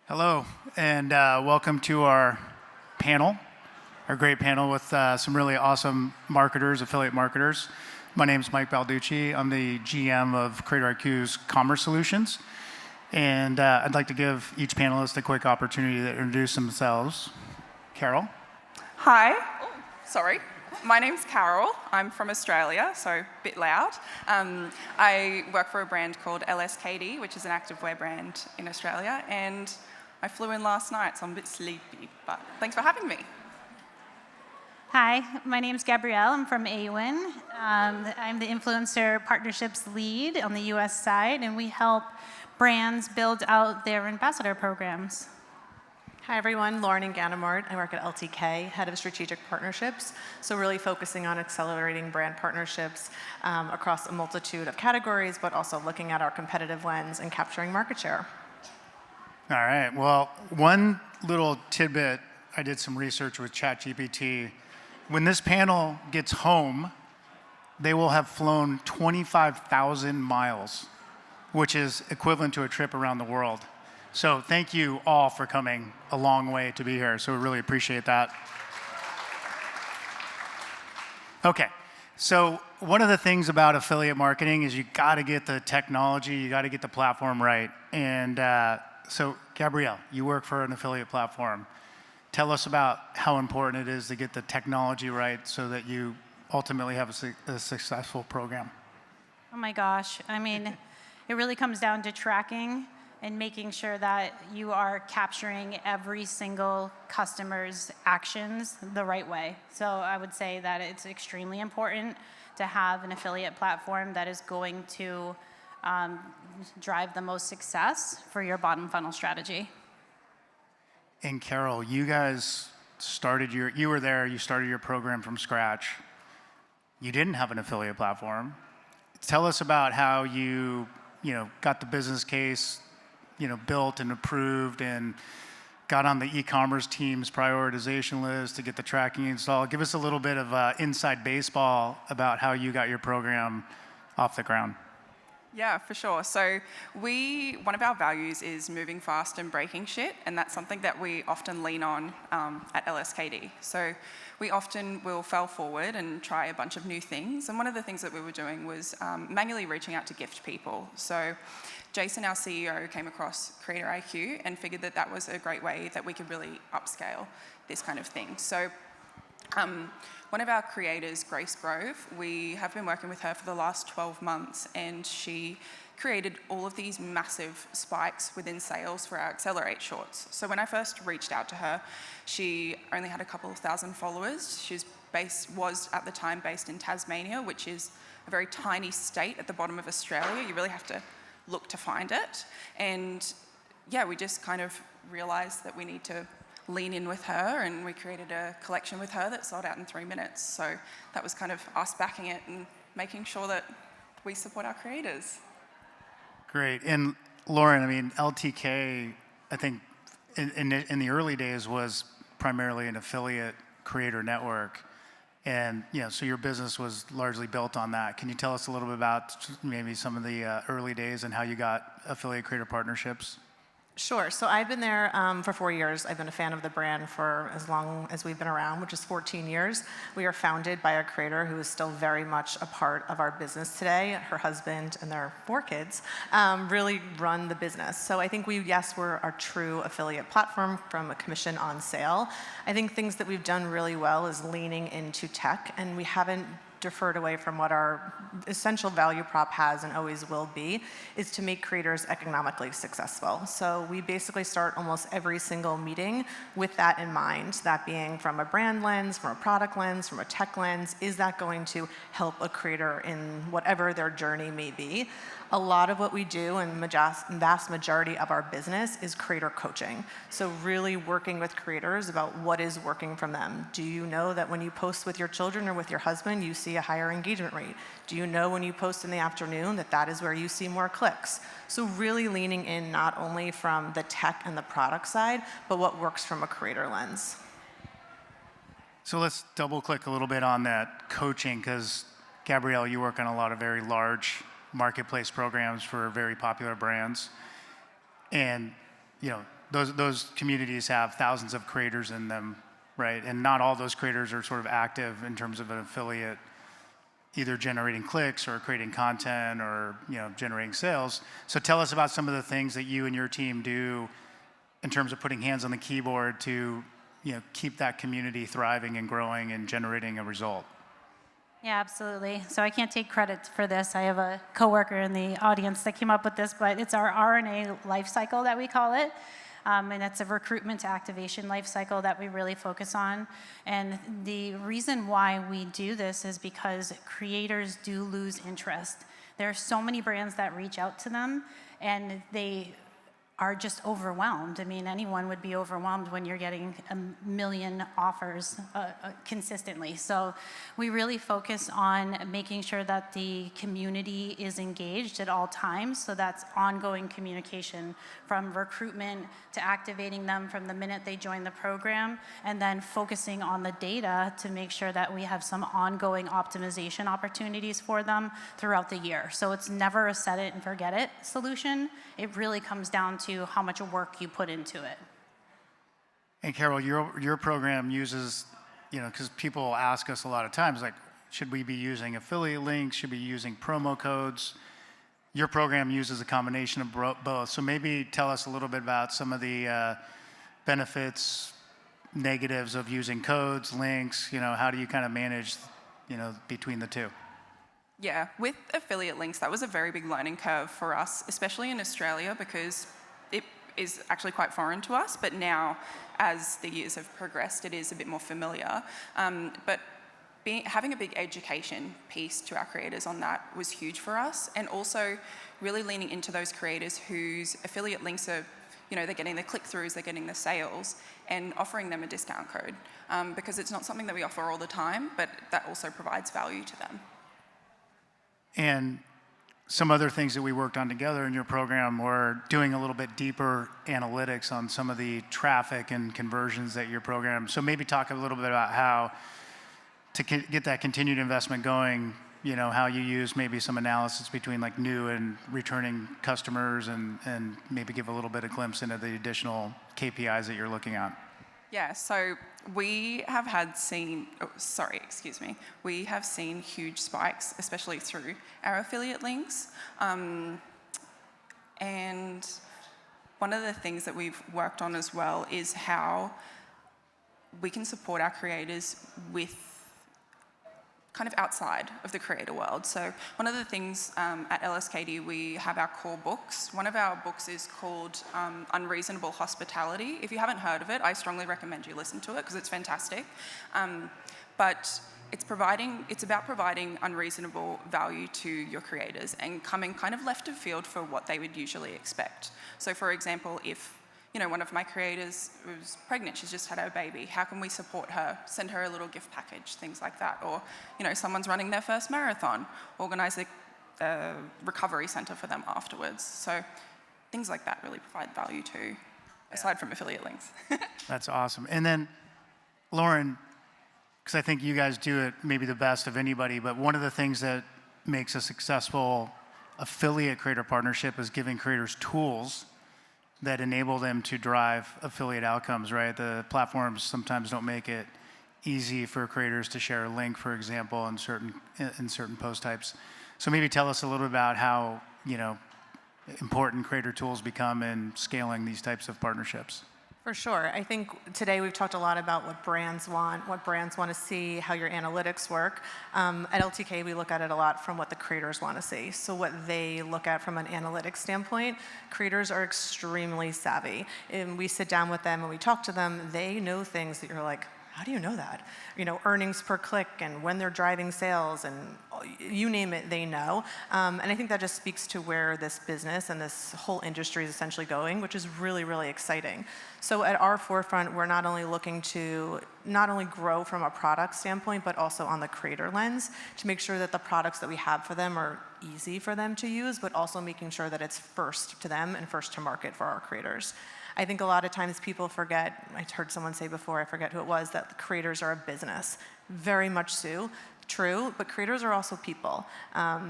Hello, and welcome to our panel, our great panel with some really awesome marketers, affiliate marketers. My name is Mike Balducci. I'm the GM of CreatorIQ's Commerce Solutions, and I'd like to give each panelist a quick opportunity to introduce themselves. Carol? Hi. Oh, sorry. My name's Carol. I'm from Australia, so a bit loud. I work for a brand called LSKD, which is an activewear brand in Australia, and I flew in last night, so I'm a bit sleepy, but thanks for having me. Hi, my name's Gabrielle. I'm from AWIN. I'm the influencer partnerships lead on the US side, and we help brands build out their ambassador programs. Hi everyone, Lauren and Ganamart. I work at LTK, Head of Strategic Partnerships, so really focusing on accelerating brand partnerships across a multitude of categories, but also looking at our competitive lens and capturing market share. All right, well, one little tidbit, I did some research with ChatGPT. When this panel gets home, they will have flown 25,000 miles, which is equivalent to a trip around the world. So thank you all for coming a long way to be here. So we really appreciate that. Okay, so one of the things about affiliate marketing is you got to get the technology, you got to get the platform right. And so Gabrielle, you work for an affiliate platform. Tell us about how important it is to get the technology right so that you ultimately have a successful program. Oh my gosh, I mean, it really comes down to tracking and making sure that you are capturing every single customer's actions the right way. So I would say that it's extremely important to have an affiliate platform that is going to drive the most success for your bottom funnel strategy. And Carol, you guys started you were there, you started your program from scratch. You didn't have an affiliate platform. Tell us about how you got the business case built and approved and got on the e-commerce team's prioritization list to get the tracking installed. Give us a little bit of inside baseball about how you got your program off the ground. Yeah, for sure. So one of our values is moving fast and breaking shit, and that's something that we often lean on at LSKD. So we often will fail forward and try a bunch of new things. And one of the things that we were doing was manually reaching out to gift people. So Jason, our CEO, came across CreatorIQ and figured that that was a great way that we could really upscale this kind of thing. So one of our creators, Grace Grove, we have been working with her for the last 12 months, and she created all of these massive spikes within sales for our Accelerate shorts. So when I first reached out to her, she only had a couple of thousand followers. She was at the time based in Tasmania, which is a very tiny state at the bottom of Australia. You really have to look to find it. And yeah, we just kind of realized that we need to lean in with her, and we created a collection with her that sold out in 3 minutes. So that was kind of us backing it and making sure that we support our creators. Great. And Lauren, I mean, LTK, I think in the early days was primarily an affiliate creator network. And so your business was largely built on that. Can you tell us a little bit about maybe some of the early days and how you got affiliate creator partnerships? Sure. So I've been there for 4 years. I've been a fan of the brand for as long as we've been around, which is 14 years. We are founded by a creator who is still very much a part of our business today. Her husband and their 4 kids really run the business. So I think we're a true affiliate platform from a commission on sale. I think things that we've done really well is leaning into tech, and we haven't deferred away from what our essential value prop has and always will be, is to make creators economically successful. So we basically start almost every single meeting with that in mind, that being from a brand lens, from a product lens, from a tech lens. Is that going to help a creator in whatever their journey may be? A lot of what we do, and vast majority of our business, is creator coaching. So really working with creators about what is working from them. Do you know that when you post with your children or with your husband, you see a higher engagement rate? Do you know when you post in the afternoon that is where you see more clicks? So really leaning in not only from the tech and the product side, but what works from a creator lens. So let's double click a little bit on that coaching, because Gabrielle, you work on a lot of very large marketplace programs for very popular brands. And those communities have thousands of creators in them, right? And not all those creators are sort of active in terms of an affiliate, either generating clicks or creating content or generating sales. So tell us about some of the things that you and your team do in terms of putting hands on the keyboard to keep that community thriving and growing and generating a result. Yeah, absolutely. So I can't take credit for this. I have a coworker in the audience that came up with this, but it's our RNA life cycle that we call it. And it's a recruitment to activation life cycle that we really focus on. And the reason why we do this is because creators do lose interest. There are so many brands that reach out to them, and they are just overwhelmed. I mean, anyone would be overwhelmed when you're getting a million offers consistently. So we really focus on making sure that the community is engaged at all times. So that's ongoing communication from recruitment to activating them from the minute they join the program, and then focusing on the data to make sure that we have some ongoing optimization opportunities for them throughout the year. So it's never a set it and forget it solution. It really comes down to how much work you put into it. And Carol, your program uses, because people ask us a lot of times, like, should we be using affiliate links? Should we be using promo codes? Your program uses a combination of both. So maybe tell us a little bit about some of the benefits, negatives of using codes, links. How do you kind of manage, between the two? Yeah, with affiliate links, that was a very big learning curve for us, especially in Australia, because it is actually quite foreign to us. But now, as the years have progressed, it is a bit more familiar. But having a big education piece to our creators on that was huge for us, and also really leaning into those creators whose affiliate links are, they're getting the click-throughs, they're getting the sales, and offering them a discount code, because it's not something that we offer all the time, but that also provides value to them. And some other things that we worked on together in your program were doing a little bit deeper analytics on some of the traffic and conversions that your program. So maybe talk a little bit about how to get that continued investment going, how you use maybe some analysis between like new and returning customers, and maybe give a little bit of glimpse into the additional KPIs that you're looking at. Yeah, so we have seen huge spikes, especially through our affiliate links. And one of the things that we've worked on as well is how we can support our creators with kind of outside of the creator world. So one of the things at LSKD, we have our core books. One of our books is called Unreasonable Hospitality. If you haven't heard of it, I strongly recommend you listen to it because it's fantastic. But it's about providing unreasonable value to your creators and coming kind of left of field for what they would usually expect. So for example, if one of my creators was pregnant, she's just had her baby, how can we support her, send her a little gift package, things like that. Or, someone's running their first marathon, organize a recovery center for them afterwards. So things like that really provide value too, aside from affiliate links. That's awesome. And then, Lauren, because I think you guys do it maybe the best of anybody, but one of the things that makes a successful affiliate creator partnership is giving creators tools that enable them to drive affiliate outcomes, right? The platforms sometimes don't make it easy for creators to share a link, for example, in certain post types. So maybe tell us a little bit about how important creator tools become in scaling these types of partnerships. For sure. I think today we've talked a lot about what brands want to see, how your analytics work. At LTK, we look at it a lot from what the creators want to see. So what they look at from an analytics standpoint, creators are extremely savvy. And we sit down with them and we talk to them, they know things that you're like, how do you know that? Earnings per click and when they're driving sales and you name it, they know. And I think that just speaks to where this business and this whole industry is essentially going, which is really, really exciting. So at our forefront, we're not only looking to grow from a product standpoint, but also on the creator lens to make sure that the products that we have for them are easy for them to use, but also making sure that it's first to them and first to market for our creators. I think a lot of times people forget, I heard someone say before, I forget who it was, that the creators are a business. Very much so. true, but creators are also people.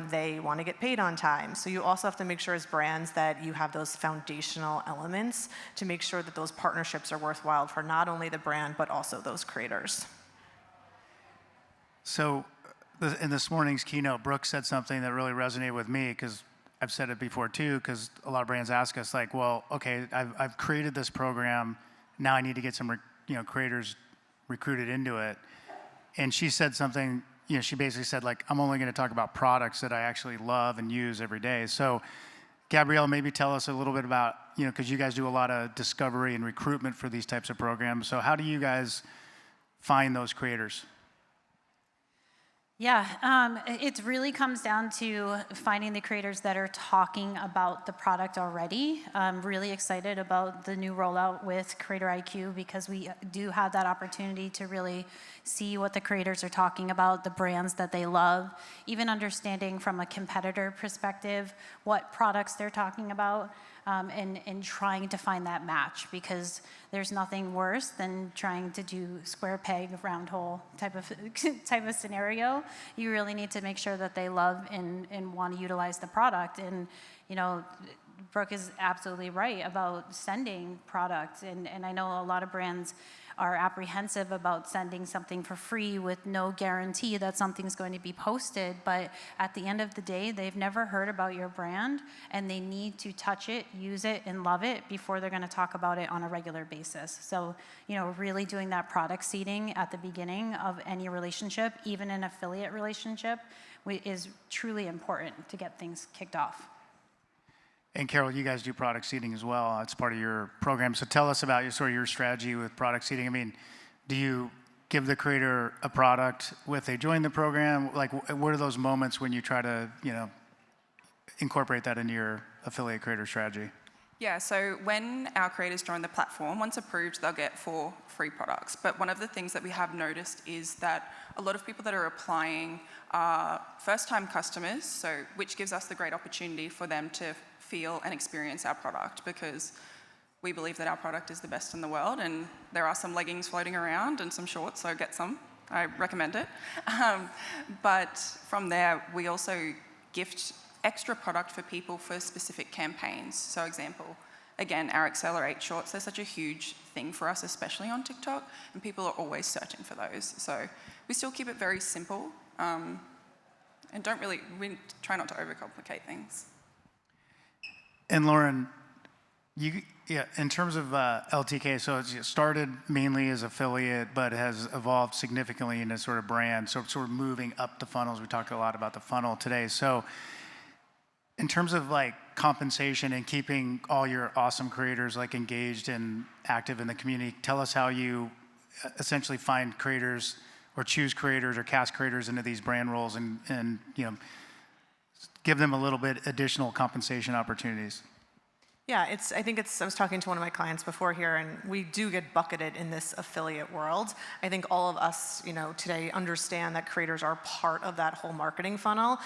They want to get paid on time. So you also have to make sure as brands that you have those foundational elements to make sure that those partnerships are worthwhile for not only the brand, but also those creators. So in this morning's keynote, Brooke said something that really resonated with me, because I've said it before too, because a lot of brands ask us like, well, okay, I've created this program, now I need to get some creators recruited into it. And she said something, she basically said like, I'm only going to talk about products that I actually love and use every day. So Gabrielle, maybe tell us a little bit about, because you guys do a lot of discovery and recruitment for these types of programs. So how do you guys find those creators? Yeah, it really comes down to finding the creators that are talking about the product already. I'm really excited about the new rollout with CreatorIQ, because we do have that opportunity to really see what the creators are talking about, the brands that they love, even understanding from a competitor perspective what products they're talking about, and trying to find that match, because there's nothing worse than trying to do square peg, round hole type of scenario. You really need to make sure that they love and want to utilize the product. And Brooke is absolutely right about sending product. And I know a lot of brands are apprehensive about sending something for free with no guarantee that something's going to be posted. But at the end of the day, they've never heard about your brand, and they need to touch it, use it, and love it before they're going to talk about it on a regular basis. So, really doing that product seeding at the beginning of any relationship, even an affiliate relationship, is truly important to get things kicked off. And Carol, you guys do product seeding as well. It's part of your program. So tell us about your strategy with product seeding. I mean, do you give the creator a product if they join the program? Like, what are those moments when you try to, incorporate that into your affiliate creator strategy? Yeah, so when our creators join the platform, once approved, they'll get 4 free products. But one of the things that we have noticed is that a lot of people that are applying are first-time customers, so which gives us the great opportunity for them to feel and experience our product, because we believe that our product is the best in the world, and there are some leggings floating around and some shorts, so get some. I recommend it. But from there, we also gift extra product for people for specific campaigns. So example, again, our Accelerate shorts, they're such a huge thing for us, especially on TikTok, and people are always searching for those. So we still keep it very simple, and we try not to overcomplicate things. And Lauren, in terms of LTK, so it started mainly as affiliate, but has evolved significantly into sort of brand, so sort of moving up the funnels. We talked a lot about the funnel today. So in terms of like compensation and keeping all your awesome creators like engaged and active in the community, tell us how you essentially find creators or choose creators or cast creators into these brand roles and give them a little bit additional compensation opportunities. Yeah, I was talking to one of my clients before here, and we do get bucketed in this affiliate world. I think all of us, today understand that creators are part of that whole marketing funnel.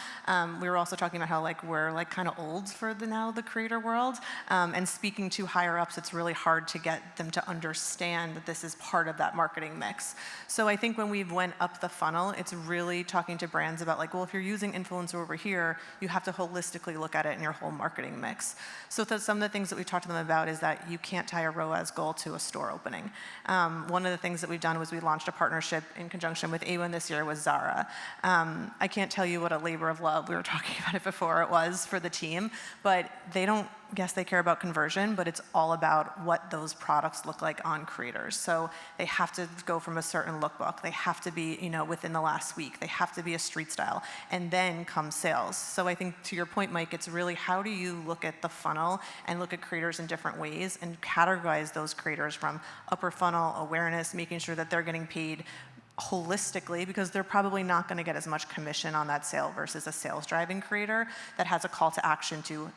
We were also talking about how we're kind of old for the creator world. And speaking to higher ups, it's really hard to get them to understand that this is part of that marketing mix. So I think when we went up the funnel, it's really talking to brands about if you're using influencer over here, you have to holistically look at it in your whole marketing mix. So some of the things that we talked to them about is that you can't tie a ROAS goal to a store opening. One of the things that we've done was we launched a partnership in conjunction with A1 this year with Zara. I can't tell you what a labor of love, we were talking about it before, it was for the team, but yes, they care about conversion, but it's all about what those products look like on creators. So they have to go from a certain lookbook. They have to be, within the last week. They have to be a street style, and then come sales. So I think to your point, Mike, it's really how do you look at the funnel and look at creators in different ways and categorize those creators from upper funnel awareness, making sure that they're getting paid holistically, because they're probably not going to get as much commission on that sale versus a sales driving creator that has a call to action to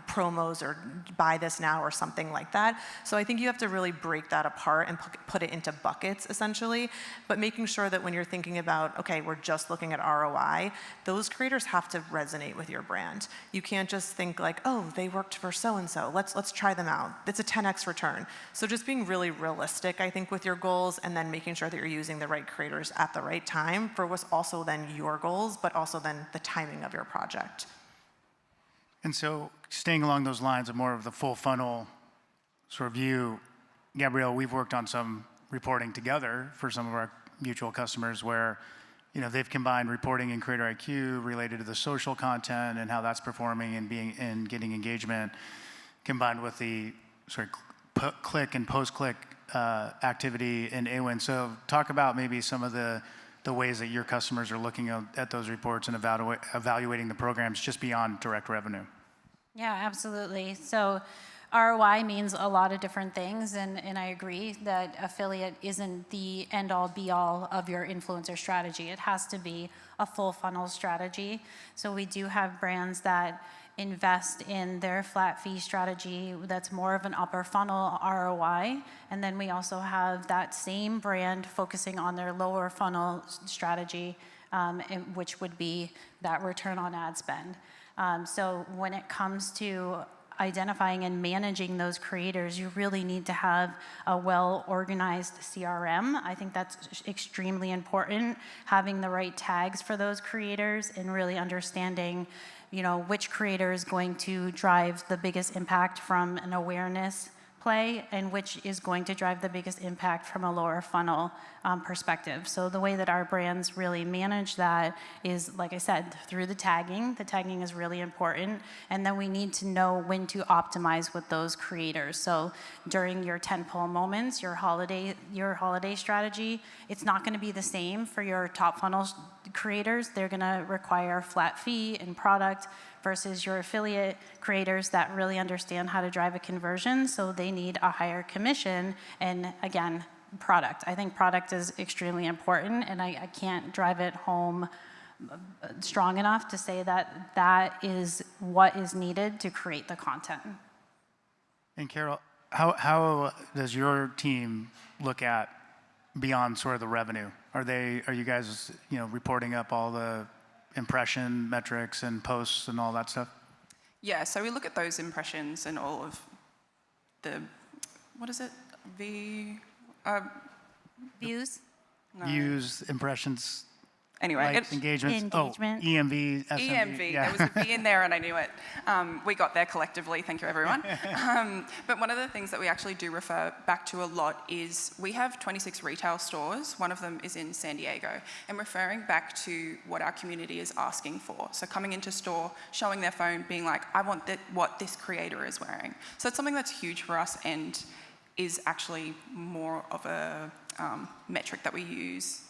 promos or buy this now or something like that. So I think you have to really break that apart and put it into buckets essentially, but making sure that when you're thinking about, okay, we're just looking at ROI, those creators have to resonate with your brand. You can't just think like, oh, they worked for so-and-so, let's try them out. It's a 10x return. So just being really realistic, I think, with your goals, and then making sure that you're using the right creators at the right time for what's also then your goals, but also then the timing of your project. And so staying along those lines of more of the full funnel sort of view, Gabrielle, we've worked on some reporting together for some of our mutual customers where they've combined reporting in CreatorIQ related to the social content and how that's performing and getting engagement, combined with the click and post-click activity in AWIN. So talk about maybe some of the ways that your customers are looking at those reports and evaluating the programs just beyond direct revenue. Yeah, absolutely. So ROI means a lot of different things, and I agree that affiliate isn't the end-all, be-all of your influencer strategy. It has to be a full funnel strategy. So we do have brands that invest in their flat fee strategy that's more of an upper funnel ROI, and then we also have that same brand focusing on their lower funnel strategy, which would be that return on ad spend. So when it comes to identifying and managing those creators, you really need to have a well-organized CRM. I think that's extremely important, having the right tags for those creators and really understanding which creator is going to drive the biggest impact from an awareness play and which is going to drive the biggest impact from a lower funnel perspective. So the way that our brands really manage that is, like I said, through the tagging. The tagging is really important. And then we need to know when to optimize with those creators. So during your tentpole moments, your holiday strategy, it's not going to be the same for your top funnel creators. They're going to require a flat fee and product versus your affiliate creators that really understand how to drive a conversion, so they need a higher commission. And again, product. I think product is extremely important, and I can't drive it home strong enough to say that that is what is needed to create the content. And Carol, how does your team look at beyond sort of the revenue? Are you guys reporting up all the impression metrics and posts and all that stuff? Yeah, so we look at those impressions and all of the, what is it? Views? No. Views, impressions, Anyway, likes, engagements. Engagement. Oh, EMV, SMV. EMV, yeah. there was a V in there and I knew it. We got there collectively, thank you everyone. But one of the things that we actually do refer back to a lot is we have 26 retail stores, one of them is in San Diego, and referring back to what our community is asking for. So coming into store, showing their phone, being like, I want what this creator is wearing. So it's something that's huge for us and is actually more of a metric that we use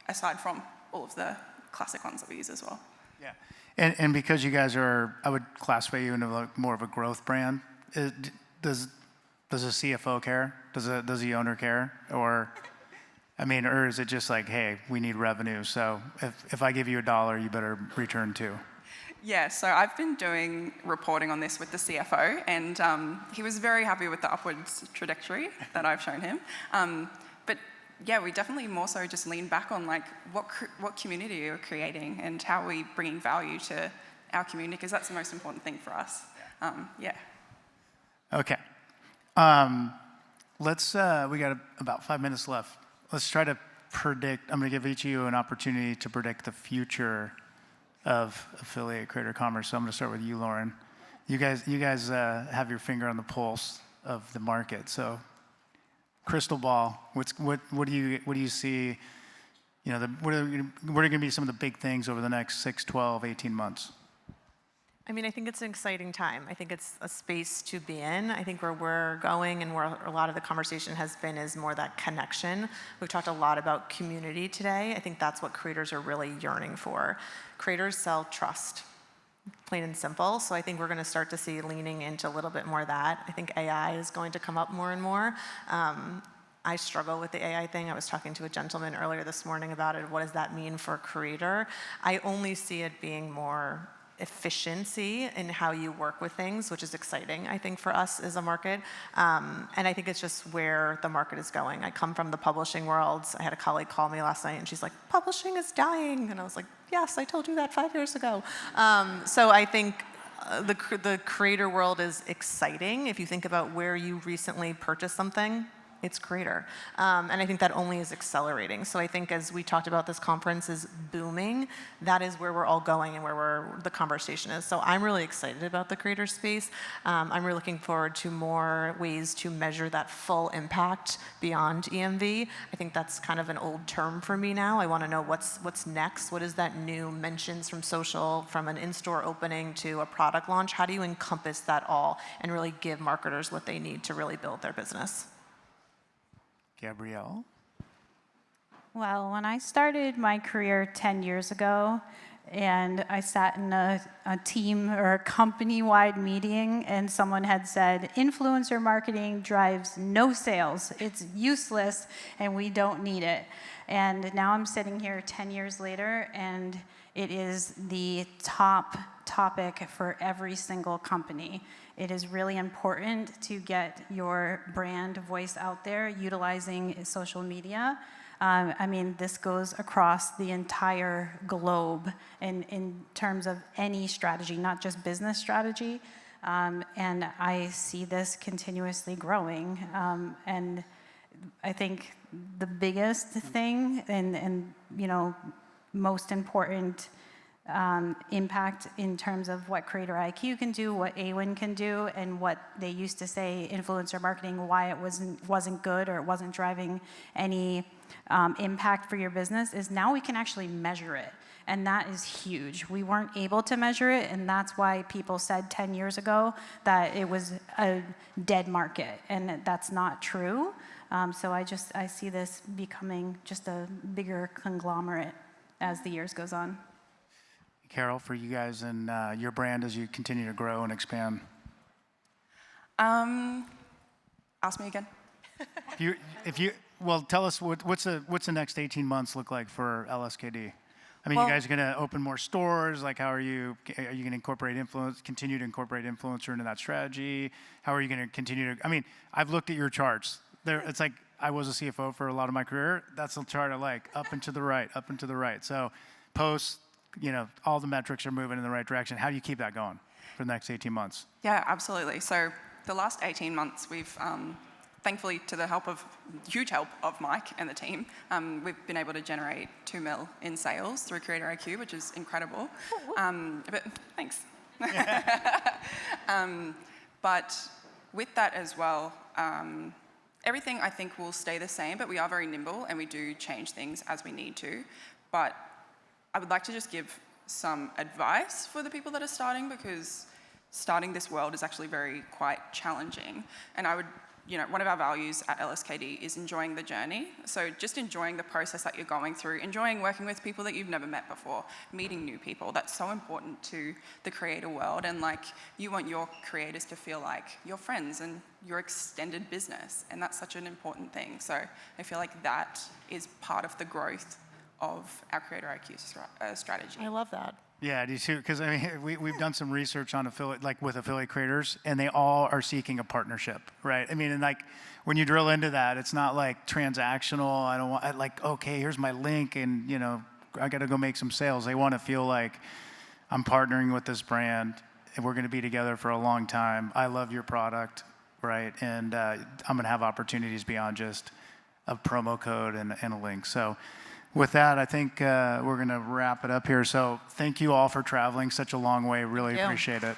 aside from all of the classic ones that we use as well. Yeah, and because you guys are, I would classify you into more of a growth brand. Does a CFO care? Does the owner care? Or is it just like, hey, we need revenue, so if I give you $1, you better return $2? Yeah, so I've been doing reporting on this with the CFO, and he was very happy with the upwards trajectory that I've shown him. But yeah, we definitely more so just lean back on like what community are we creating and how are we bringing value to our community, because that's the most important thing for us. Yeah. Okay. We got about 5 minutes left. Let's try to predict. I'm going to give each of you an opportunity to predict the future of affiliate creator commerce. So I'm going to start with you, Lauren. You guys have your finger on the pulse of the market. So crystal ball, what do you see? What are going to be some of the big things over the next 6, 12, 18 months? I think it's an exciting time. I think it's a space to be in. I think where we're going and where a lot of the conversation has been is more that connection. We've talked a lot about community today. I think that's what creators are really yearning for. Creators sell trust, plain and simple. So I think we're going to start to see leaning into a little bit more of that. I think AI is going to come up more and more. I struggle with the AI thing. I was talking to a gentleman earlier this morning about it. What does that mean for a creator? I only see it being more efficiency in how you work with things, which is exciting, I think, for us as a market. And I think it's just where the market is going. I come from the publishing world. I had a colleague call me last night, and she's like, publishing is dying. And I was like, yes, I told you that 5 years ago. So I think the creator world is exciting. If you think about where you recently purchased something, it's Creator. And I think that only is accelerating. So I think as we talked about, this conference is booming. That is where we're all going and where the conversation is. So I'm really excited about the creator space. I'm really looking forward to more ways to measure that full impact beyond EMV. I think that's kind of an old term for me now. I want to know what's next. What is that new mentions from social, from an in-store opening to a product launch? How do you encompass that all and really give marketers what they need to really build their business? Gabrielle? Well, when I started my career 10 years ago, and I sat in a team or a company-wide meeting, and someone had said, influencer marketing drives no sales. It's useless, and we don't need it. And now I'm sitting here 10 years later, and it is the top topic for every single company. It is really important to get your brand voice out there utilizing social media. I mean, this goes across the entire globe in terms of any strategy, not just business strategy. And I see this continuously growing. And I think the biggest thing and you know, most important impact in terms of what CreatorIQ can do, what AWIN can do, and what they used to say influencer marketing, why it wasn't good or it wasn't driving any impact for your business, is now we can actually measure it. And that is huge. We weren't able to measure it, and that's why people said 10 years ago that it was a dead market, and that's not true. So I see this becoming just a bigger conglomerate as the years goes on. Carol, for you guys and your brand as you continue to grow and expand? Ask me again. Well, tell us what's the next 18 months look like for LSKD? I mean, Well, you guys are going to open more stores. Like, how are you going to incorporate continue to incorporate influencer into that strategy? How are you going to continue to? I mean, I've looked at your charts. It's like I was a CFO for a lot of my career. That's the chart I like, up and to the right, up and to the right. So, post. You know, all the metrics are moving in the right direction. How do you keep that going for the next 18 months? Yeah, absolutely. So the last 18 months, we've, thankfully to the huge help of Mike and the team, we've been able to generate 2 mil in sales through CreatorIQ, which is incredible. But thanks. But with that as well, everything I think will stay the same, but we are very nimble and we do change things as we need to. But I would like to just give some advice for the people that are starting, because starting this world is actually quite challenging. And one of our values at LSKD is enjoying the journey. So just enjoying the process that you're going through, enjoying working with people that you've never met before, meeting new people. That's so important to the creator world. And like, you want your creators to feel like your friends and your extended business. And that's such an important thing. So I feel like that is part of the growth of our CreatorIQ strategy. I love that. Yeah, I do too. Because I mean, we've done some research on with affiliate creators, and they all are seeking a partnership, right? I mean, and like when you drill into that, it's not like transactional. I don't want okay, here's my link, and you know, I got to go make some sales. They want to feel like I'm partnering with this brand, and we're going to be together for a long time. I love your product, right? And I'm going to have opportunities beyond just a promo code and a link. So. With that, I think we're going to wrap it up here. So thank you all for traveling such a long way. Really appreciate it.